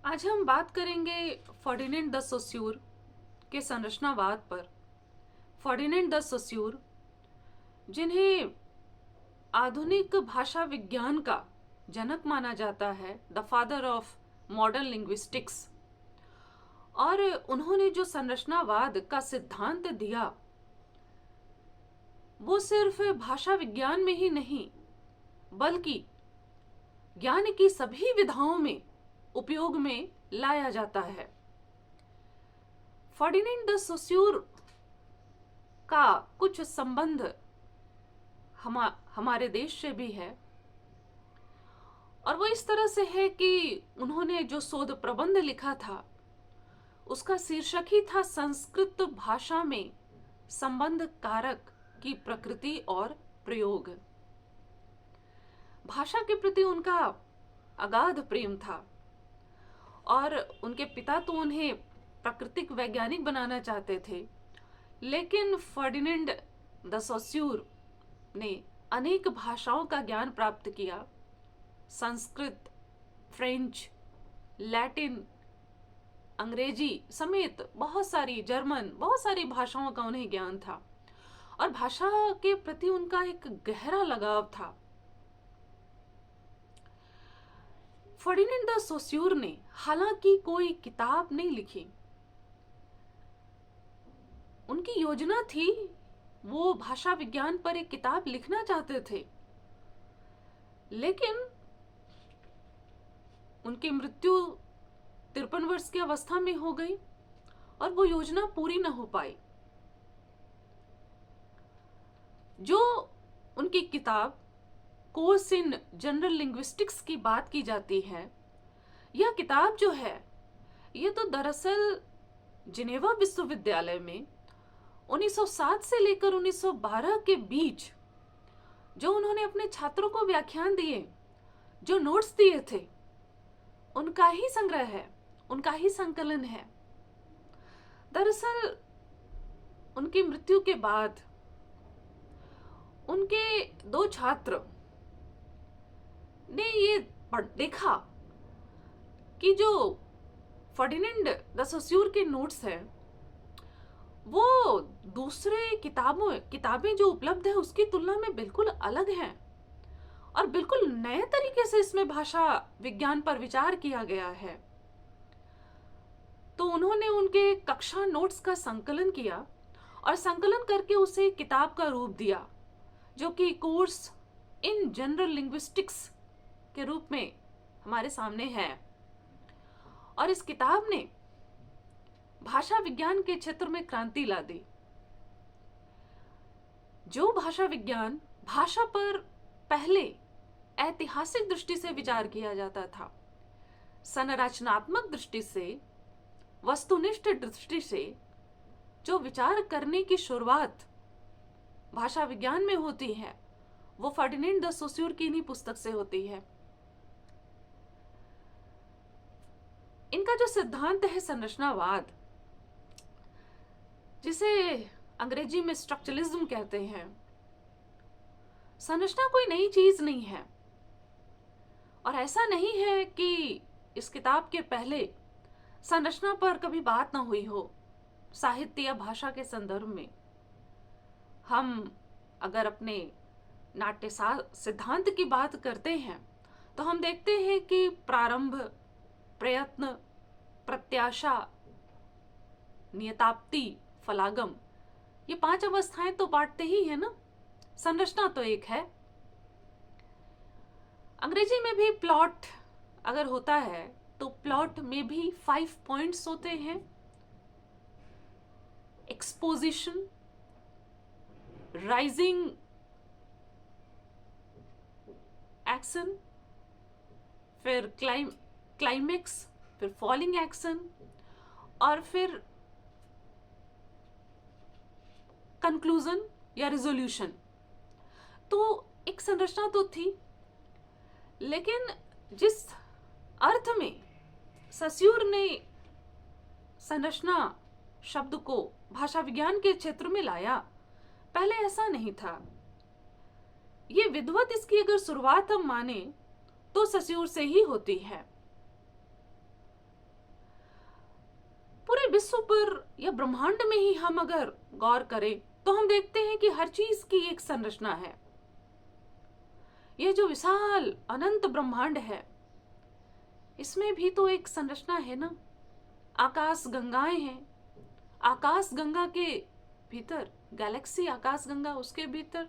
आज हम बात करेंगे फर्डिनेंड द सोस्यूर के संरचनावाद पर। फर्डिनेंड द सोस्यूर, जिन्हें आधुनिक भाषा विज्ञान का जनक माना जाता है, the father of modern linguistics, और उन्होंने जो संरचनावाद का सिद्धांत दिया वो सिर्फ भाषा विज्ञान में ही नहीं बल्कि ज्ञान की सभी विधाओं में उपयोग में लाया जाता है। फर्डिनेंड द सोस्यूर का कुछ संबंध हमारे देश से भी है, और वो इस तरह से है कि उन्होंने जो शोध प्रबंध लिखा था उसका शीर्षक ही था संस्कृत भाषा में संबंध कारक की प्रकृति और प्रयोग। भाषा के प्रति उनका अगाध प्रेम था और उनके पिता तो उन्हें प्राकृतिक वैज्ञानिक बनाना चाहते थे, लेकिन फर्डिनेंड द सोस्यूर ने अनेक भाषाओं का ज्ञान प्राप्त किया। संस्कृत, फ्रेंच, लैटिन, अंग्रेजी समेत बहुत सारी, जर्मन, बहुत सारी भाषाओं का उन्हें ज्ञान था और भाषा के प्रति उनका एक गहरा लगाव था। फर्डिनेंड द सोस्यूर ने हालांकि कोई किताब नहीं लिखी। उनकी योजना थी, वो भाषा विज्ञान पर एक किताब लिखना चाहते थे, लेकिन उनकी मृत्यु 53 वर्ष की अवस्था में हो गई और वो योजना पूरी न हो पाई। जो उनकी किताब कोर्स इन जनरल लिंग्विस्टिक्स की बात की जाती है, यह किताब जो है ये तो दरअसल जिनेवा विश्वविद्यालय में 1907 से लेकर 1912 के बीच जो उन्होंने अपने छात्रों को व्याख्यान दिए, जो नोट्स दिए थे, उनका ही संग्रह है, उनका ही संकलन है। दरअसल उनकी मृत्यु के बाद उनके दो छात्र ने ये देखा कि जो फर्डिनेंड द सोस्यूर के नोट्स हैं वो दूसरे किताबें जो उपलब्ध है उसकी तुलना में बिल्कुल अलग हैं और बिल्कुल नए तरीके से इसमें भाषा विज्ञान पर विचार किया गया है। तो उन्होंने उनके कक्षा नोट्स का संकलन किया और संकलन करके उसे किताब का रूप दिया, जो कि कोर्स इन जनरल लिंग्विस्टिक्स के रूप में हमारे सामने है। और इस किताब ने भाषा विज्ञान के क्षेत्र में क्रांति ला दी। जो भाषा विज्ञान, भाषा पर पहले ऐतिहासिक दृष्टि से विचार किया जाता था, संरचनात्मक दृष्टि से, वस्तुनिष्ठ दृष्टि से जो विचार करने की शुरुआत भाषा विज्ञान में होती है, वो फर्डिनेंड द सोस्यूर की इन्हीं पुस्तक से होती है। इनका जो सिद्धांत है संरचनावाद, जिसे अंग्रेजी में स्ट्रक्चरलिज्म कहते हैं, संरचना कोई नई चीज नहीं है और ऐसा नहीं है कि इस किताब के पहले संरचना पर कभी बात ना हुई हो साहित्य या भाषा के संदर्भ में। हम अगर अपने नाट्य सिद्धांत की बात करते हैं तो हम देखते हैं कि प्रारंभ, प्रयत्न, प्रत्याशा, नियताप्ति, फलागम, ये 5 अवस्थाएं तो बांटते ही है ना। संरचना तो एक है। अंग्रेजी में भी प्लॉट अगर होता है तो प्लॉट में भी 5 पॉइंट्स होते हैं। एक्सपोजिशन, राइजिंग एक्शन, फिर क्लाइमेक्स, फिर फॉलिंग एक्शन और फिर कंक्लूजन या रिजोल्यूशन। तो एक संरचना तो थी, लेकिन जिस अर्थ में सोस्यूर ने संरचना शब्द को भाषा विज्ञान के क्षेत्र में लाया, पहले ऐसा नहीं था। ये विधिवत इसकी अगर शुरुआत हम माने तो सोस्यूर से ही होती है। पूरे विश्व पर या ब्रह्मांड में ही हम अगर गौर करें तो हम देखते हैं कि हर चीज की एक संरचना है। यह जो विशाल अनंत ब्रह्मांड है, इसमें भी तो एक संरचना है ना। आकाश गंगाएं हैं, आकाश गंगा के भीतर गैलेक्सी, आकाश गंगा, उसके भीतर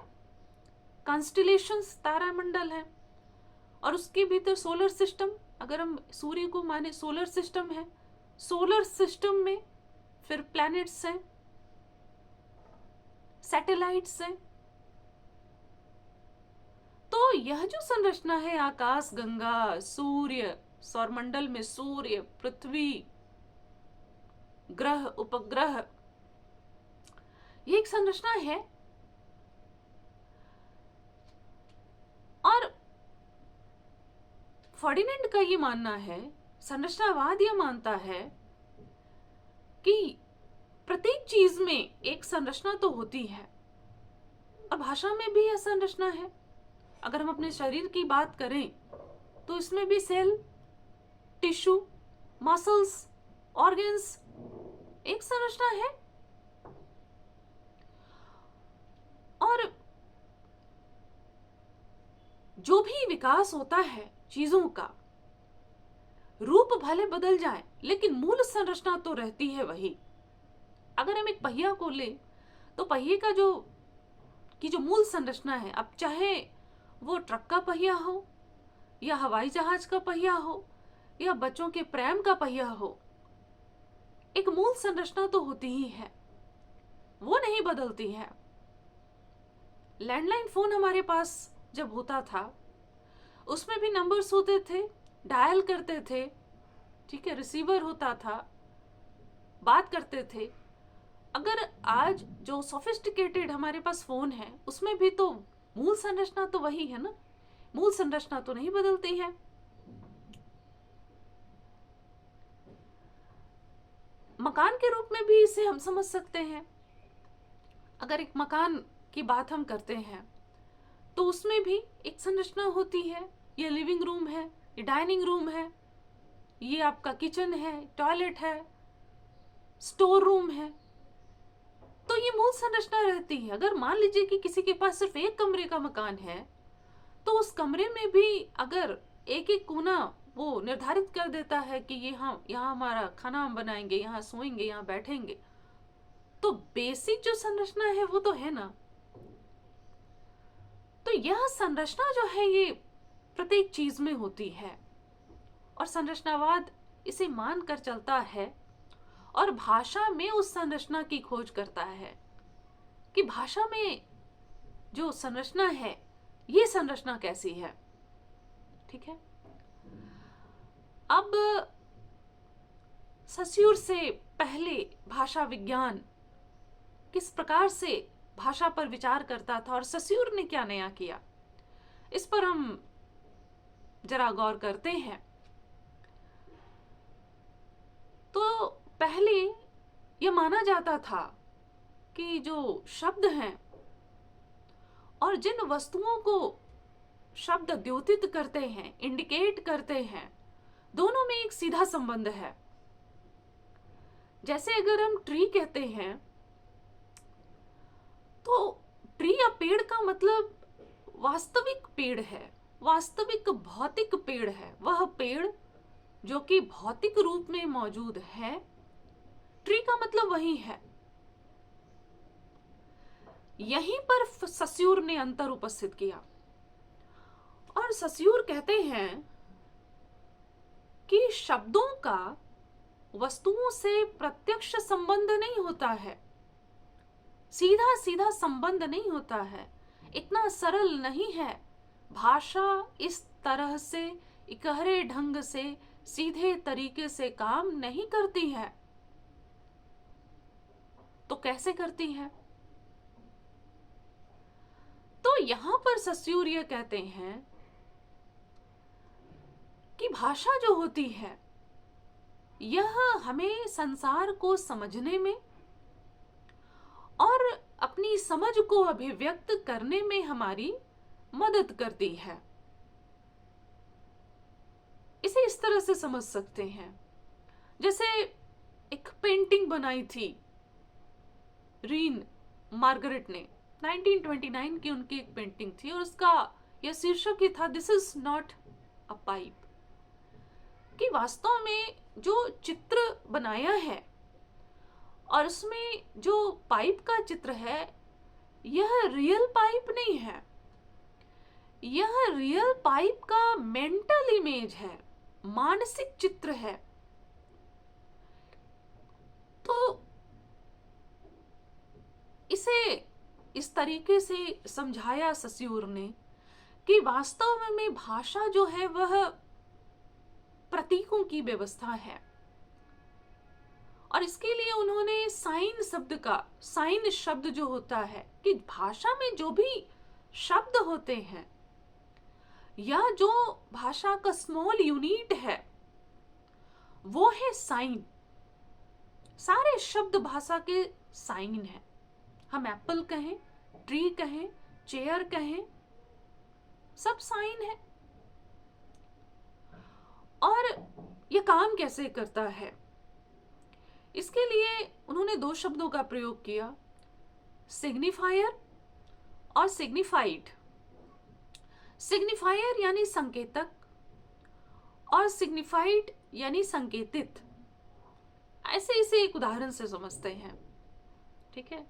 कॉन्स्टिलेशंस, तारामंडल है, और उसके भीतर सोलर सिस्टम, अगर हम सूर्य को माने सोलर सिस्टम है, सोलर सिस्टम में फिर प्लैनेट्स हैं, सैटेलाइट्स हैं। तो यह जो संरचना है, आकाश गंगा, सूर्य, सौरमंडल में सूर्य, पृथ्वी, ग्रह, उपग्रह, ये एक संरचना है। और फर्डिनेंड का ये मानना है, संरचनावाद यह मानता है कि प्रत्येक चीज में एक संरचना तो होती है, और भाषा में भी यह संरचना है। अगर हम अपने शरीर की बात करें तो इसमें भी सेल, टिश्यू, मसल्स, ऑर्गन्स एक संरचना है। और जो भी विकास होता है चीजों का, रूप भले बदल जाए लेकिन मूल संरचना तो रहती है वही। अगर हम एक पहिया को ले तो पहिए का जो मूल संरचना है, अब चाहे वो ट्रक का पहिया हो या हवाई जहाज का पहिया हो या बच्चों के प्रेम का पहिया हो, एक मूल संरचना तो होती ही है, वो नहीं बदलती है। लैंडलाइन फोन हमारे पास जब होता था, उसमें भी नंबर्स होते थे, डायल करते थे, ठीक है, रिसीवर होता था, बात करते थे। अगर आज जो सोफिस्टिकेटेड हमारे पास फोन है, उसमें भी तो मूल संरचना तो वही है ना, मूल संरचना तो नहीं बदलती है। मकान के रूप में भी इसे हम समझ सकते हैं। अगर एक मकान की बात हम करते हैं तो उसमें भी एक संरचना होती है। ये लिविंग रूम है, ये डाइनिंग रूम है, ये आपका किचन है, टॉयलेट है, स्टोर रूम है, तो ये मूल संरचना रहती है। अगर मान लीजिए कि किसी के पास सिर्फ एक कमरे का मकान है, तो उस कमरे में भी अगर एक एक कोना वो निर्धारित कर देता है कि ये यहाँ हमारा खाना हम बनाएंगे, यहाँ सोएंगे, यहाँ बैठेंगे, तो बेसिक जो संरचना है वो तो है ना। तो यह संरचना जो है ये प्रत्येक चीज में होती है, और संरचनावाद इसे मानकर चलता है और भाषा में उस संरचना की खोज करता है कि भाषा में जो संरचना है, ये संरचना कैसी है। ठीक है, अब सस्यूर से पहले भाषा विज्ञान किस प्रकार से भाषा पर विचार करता था और सस्यूर ने क्या नया किया, इस पर हम जरा गौर करते हैं। तो पहले यह माना जाता था कि जो शब्द हैं और जिन वस्तुओं को शब्द द्योतित करते हैं, इंडिकेट करते हैं, दोनों में एक सीधा संबंध है। जैसे अगर हम ट्री कहते हैं तो ट्री या पेड़ का मतलब वास्तविक पेड़ है, वास्तविक भौतिक पेड़ है। वह पेड़ जो कि भौतिक रूप में मौजूद है, ट्री का मतलब वही है। यहीं पर सस्यूर ने अंतर उपस्थित किया, और सस्यूर कहते हैं कि शब्दों का वस्तुओं से प्रत्यक्ष संबंध नहीं होता है, सीधा सीधा संबंध नहीं होता है, इतना सरल नहीं है। भाषा इस तरह से इकहरे ढंग से सीधे तरीके से काम नहीं करती है। तो कैसे करती है? तो यहां पर सस्यूर ये कहते हैं कि भाषा जो होती है यह हमें संसार को समझने में और अपनी समझ को अभिव्यक्त करने में हमारी मदद करती है। इसे इस तरह से समझ सकते हैं, जैसे एक पेंटिंग बनाई थी रीन मार्गरेट ने, 1929 की उनकी एक पेंटिंग थी, और उसका यह शीर्षक ही था, this is not a pipe. कि वास्तव में जो चित्र बनाया है और उसमें जो पाइप का चित्र है, यह रियल पाइप नहीं है, यह रियल पाइप का मेंटल इमेज है, मानसिक चित्र है। तो इसे इस तरीके से समझाया सस्यूर ने कि वास्तव में भाषा जो है वह प्रतीकों की व्यवस्था है, और इसके लिए उन्होंने साइन शब्द जो होता है, कि भाषा में जो भी शब्द होते हैं या जो भाषा का स्मॉल यूनिट है वो है साइन। सारे शब्द भाषा के साइन है। हम एप्पल कहें, ट्री कहें, चेयर कहें, सब साइन है। और ये काम कैसे करता है, इसके लिए उन्होंने दो शब्दों का प्रयोग किया, सिग्निफायर और सिग्निफाइड। सिग्निफायर यानी संकेतक और सिग्निफाइड यानी संकेतित। ऐसे इसे एक उदाहरण से समझते हैं, ठीक है।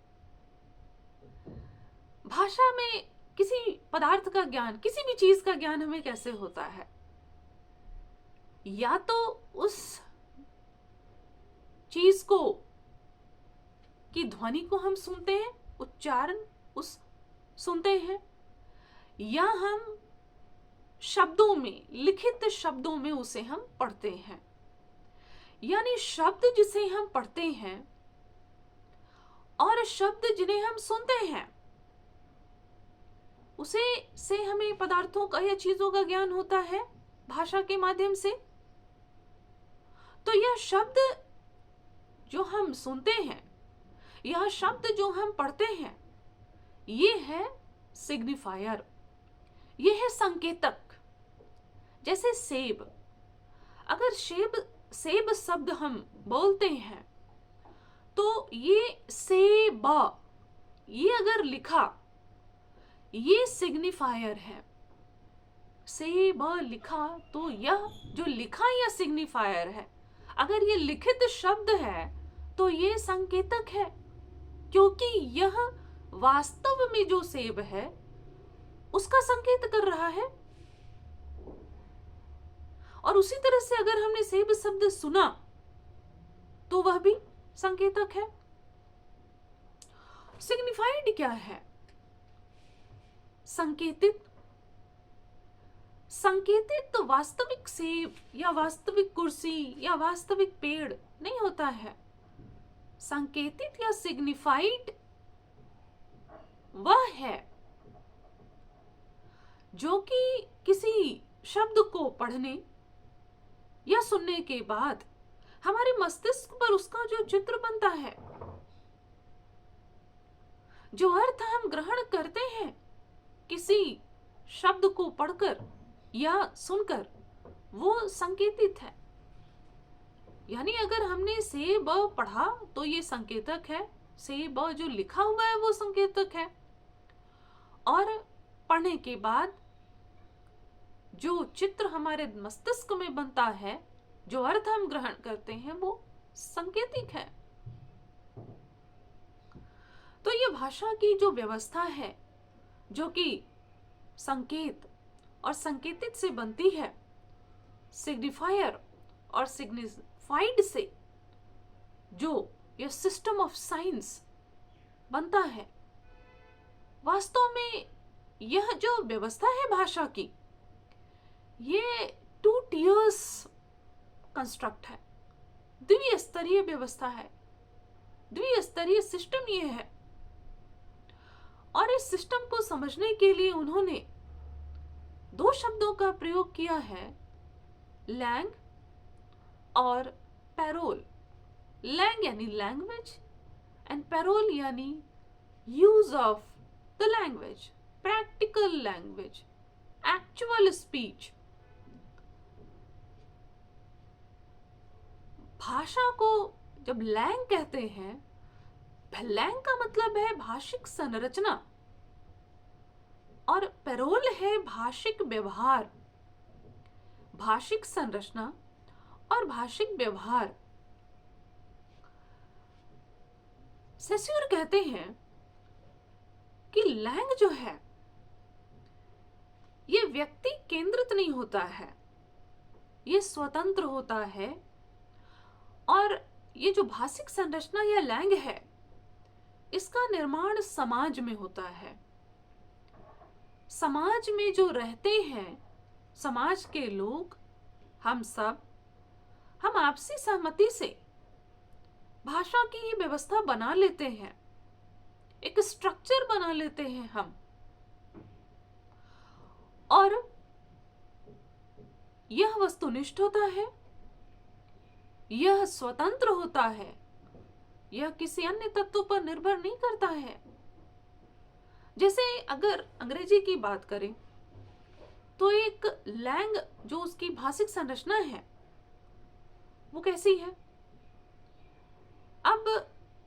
भाषा में किसी पदार्थ का ज्ञान, किसी भी चीज का ज्ञान हमें कैसे होता है, या तो उस चीज को की ध्वनि को हम सुनते हैं, उच्चारण उस सुनते हैं, या हम शब्दों में, लिखित शब्दों में उसे हम पढ़ते हैं। यानी शब्द जिसे हम पढ़ते हैं और शब्द जिन्हें हम सुनते हैं, उसे से हमें पदार्थों का या चीजों का ज्ञान होता है भाषा के माध्यम से। तो यह शब्द जो हम सुनते हैं, यह शब्द जो हम पढ़ते हैं, ये है सिग्निफायर, ये है संकेतक। जैसे सेब, अगर सेब शब्द हम बोलते हैं तो ये सेब, ये अगर लिखा, ये सिग्निफायर है। सेब लिखा तो यह जो लिखा यह सिग्निफायर है। अगर ये लिखित शब्द है तो ये संकेतक है, क्योंकि यह वास्तव में जो सेब है उसका संकेत कर रहा है। और उसी तरह से अगर हमने सेब शब्द सुना तो वह भी संकेतक है। सिग्निफाइड क्या है? संकेतित। संकेतित तो वास्तविक सेब या वास्तविक कुर्सी या वास्तविक पेड़ नहीं होता है। संकेतित या सिग्निफाइड वह है जो कि किसी शब्द को पढ़ने या सुनने के बाद हमारे मस्तिष्क पर उसका जो चित्र बनता है, जो अर्थ हम ग्रहण करते हैं किसी शब्द को पढ़कर या सुनकर, वो संकेतित है। यानी अगर हमने से ब पढ़ा तो ये संकेतक है, से ब जो लिखा हुआ है वो संकेतक है, और पढ़ने के बाद जो चित्र हमारे मस्तिष्क में बनता है, जो अर्थ हम ग्रहण करते हैं, वो संकेतिक है। तो ये भाषा की जो व्यवस्था है जो कि संकेत और संकेतित से बनती है, सिग्निफायर और सिग्निफाइड से जो ये सिस्टम ऑफ साइंस बनता है, वास्तव में यह जो व्यवस्था है भाषा की, ये 2 tiers कंस्ट्रक्ट है, द्विस्तरीय व्यवस्था है, द्विस्तरीय सिस्टम ये है। और इस सिस्टम को समझने के लिए उन्होंने 2 शब्दों का प्रयोग किया है, लैंग और पैरोल। लैंग यानी लैंग्वेज एंड पैरोल यानी use of the language, practical language, actual speech. भाषा को जब लैंग कहते हैं, लैंग का मतलब है भाषिक संरचना और पैरोल है भाषिक व्यवहार। भाषिक संरचना और भाषिक व्यवहार। सेस्यूर कहते हैं कि लैंग जो है ये व्यक्ति केंद्रित नहीं होता है, ये स्वतंत्र होता है। और ये जो भाषिक संरचना या लैंग है, इसका निर्माण समाज में होता है। समाज में जो रहते हैं, समाज के लोग, हम सब, हम आपसी सहमति से भाषा की ही व्यवस्था बना लेते हैं, एक स्ट्रक्चर बना लेते हैं हम। और यह वस्तुनिष्ठ होता है, यह स्वतंत्र होता है, यह किसी अन्य तत्व पर निर्भर नहीं करता है। जैसे अगर अंग्रेजी की बात करें तो एक लैंग जो उसकी भाषिक संरचना है वो कैसी है? अब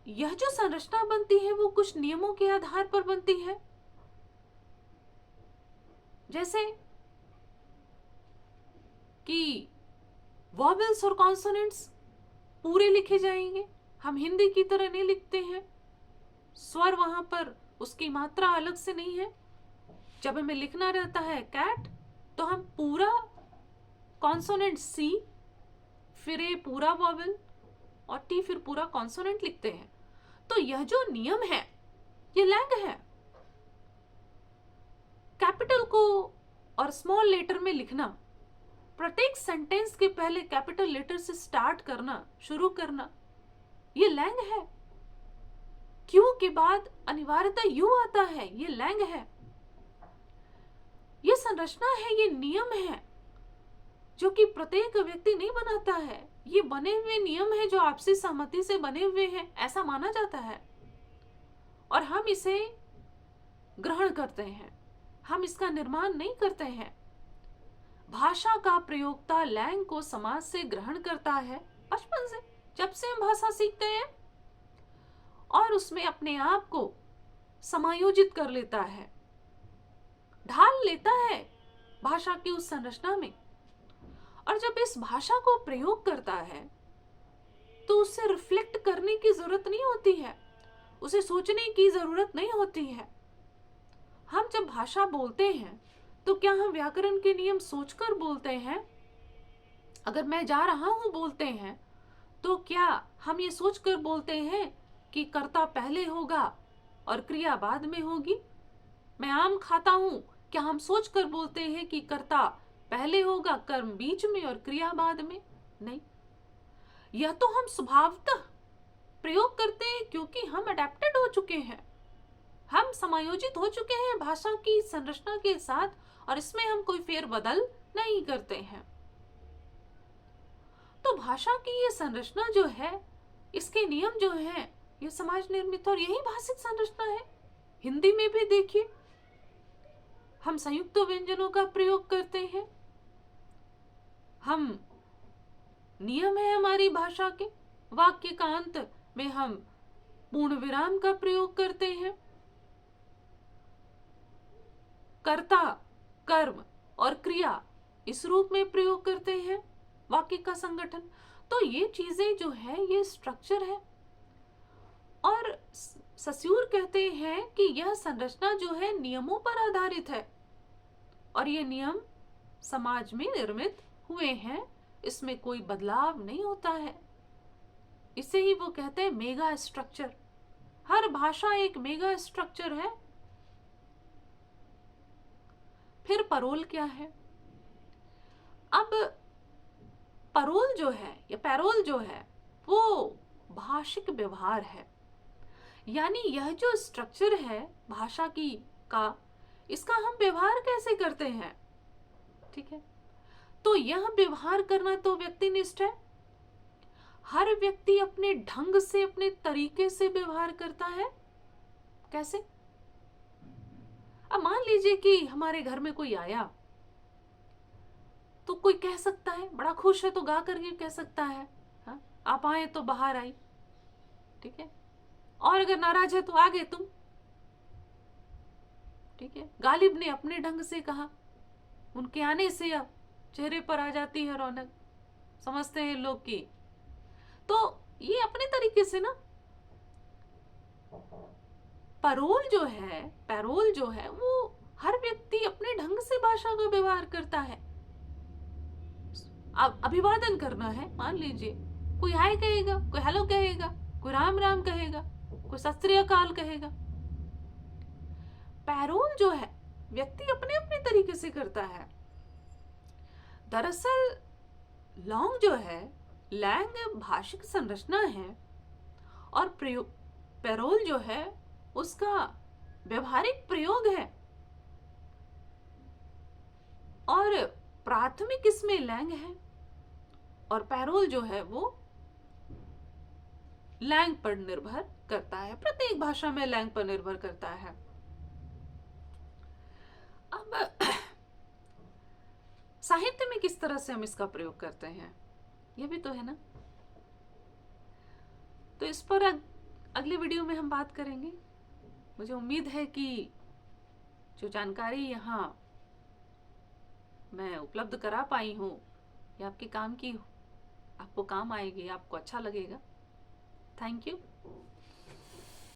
यह जो संरचना बनती है वो कुछ नियमों के आधार पर बनती है। जैसे कि वॉवेल्स और कॉन्सोनेंट्स पूरे लिखे जाएंगे, हम हिंदी की तरह नहीं लिखते हैं। स्वर वहां पर उसकी मात्रा अलग से नहीं है। जब हमें लिखना रहता है कैट, तो हम पूरा कॉन्सोनेंट सी, फिर ए पूरा वॉवेल और टी, फिर पूरा कॉन्सोनेंट लिखते हैं। तो यह जो नियम है ये लैंग है। कैपिटल को और स्मॉल लेटर में लिखना, प्रत्येक सेंटेंस के पहले कैपिटल लेटर से स्टार्ट करना, शुरू करना, ये लैंग है। क्यू के बाद अनिवार्यतः यू आता है, ये लैंग है। ये संरचना है, ये नियम है जो कि प्रत्येक व्यक्ति नहीं बनाता है। ये बने हुए नियम है जो आपसी सहमति से बने हुए हैं, ऐसा माना जाता है। और हम इसे ग्रहण करते हैं, हम इसका निर्माण नहीं करते हैं। भाषा का प्रयोक्ता लैंग को समाज से ग्रहण करता है बचपन से, जब से हम भाषा सीखते हैं, और उसमें अपने आप को समायोजित कर लेता है, ढाल लेता है भाषा की उस संरचना में। और जब इस भाषा को प्रयोग करता है तो उसे रिफ्लेक्ट करने की जरूरत नहीं होती है, उसे सोचने की जरूरत नहीं होती है। हम जब भाषा बोलते हैं तो क्या हम व्याकरण के नियम सोचकर बोलते हैं? अगर मैं जा रहा हूं बोलते हैं तो क्या हम ये सोचकर बोलते हैं कि कर्ता पहले होगा और क्रिया बाद में होगी? मैं आम खाता हूं, क्या हम सोचकर बोलते हैं कि कर्ता पहले होगा, कर्म बीच में और क्रिया बाद में? नहीं, यह तो हम स्वभावतः प्रयोग करते हैं क्योंकि हम अडेप्टेड हो चुके हैं, हम समायोजित हो चुके हैं भाषा की संरचना के साथ, और इसमें हम कोई फेरबदल नहीं करते हैं। तो भाषा की ये संरचना जो है, इसके नियम जो है, ये समाज निर्मित, और यही भाषिक संरचना है। हिंदी में भी देखिए, हम संयुक्त व्यंजनों का प्रयोग करते हैं, हम नियम है हमारी भाषा के, वाक्य का अंत में हम पूर्ण विराम का प्रयोग करते हैं। कर्ता, कर्म और क्रिया इस रूप में प्रयोग करते हैं वाक्य का संगठन। तो ये चीजें जो है ये स्ट्रक्चर है। और सस्यूर कहते हैं कि यह संरचना जो है नियमों पर आधारित है, और ये नियम समाज में निर्मित हुए हैं, इसमें कोई बदलाव नहीं होता है। इसे ही वो कहते हैं मेगा स्ट्रक्चर। हर भाषा एक मेगा स्ट्रक्चर है। फिर पैरोल क्या है? अब पैरोल जो है या पैरोल जो है वो भाषिक व्यवहार है। यानी यह जो स्ट्रक्चर है भाषा की का, इसका हम व्यवहार कैसे करते हैं, ठीक है? तो यह व्यवहार करना तो व्यक्तिनिष्ठ है। हर व्यक्ति अपने ढंग से, अपने तरीके से व्यवहार करता है। कैसे? अब मान लीजिए कि हमारे घर में कोई आया, तो कोई कह सकता है, बड़ा खुश है तो गा करके कह सकता है, हाँ, आप आए तो बाहर आई, ठीक है। और अगर नाराज है तो आगे तुम, ठीक है। गालिब ने अपने ढंग से कहा, उनके आने से अब चेहरे पर आ जाती है रौनक, समझते हैं लोग की। तो ये अपने तरीके से ना, पैरोल जो है वो हर व्यक्ति अपने ढंग से भाषा का व्यवहार करता है। अब अभिवादन करना है, मान लीजिए कोई हाय कहेगा, कोई हेलो कहेगा, कोई राम राम कहेगा, कोई सत श्री अकाल कहेगा। पैरोल जो है व्यक्ति अपने अपने तरीके से करता है। दरअसल लॉन्ग जो है, लैंग भाषिक संरचना है, और पैरोल जो है उसका व्यवहारिक प्रयोग है। और प्राथमिक इसमें लैंग है, और पैरोल जो है वो लैंग पर निर्भर करता है। प्रत्येक भाषा में लैंग पर निर्भर करता है। अब साहित्य में किस तरह से हम इसका प्रयोग करते हैं, ये भी तो है ना। तो इस पर अगले वीडियो में हम बात करेंगे। मुझे उम्मीद है कि जो जानकारी यहाँ मैं उपलब्ध करा पाई हूँ ये आपके काम की, आपको काम आएगी, आपको अच्छा लगेगा। Thank you.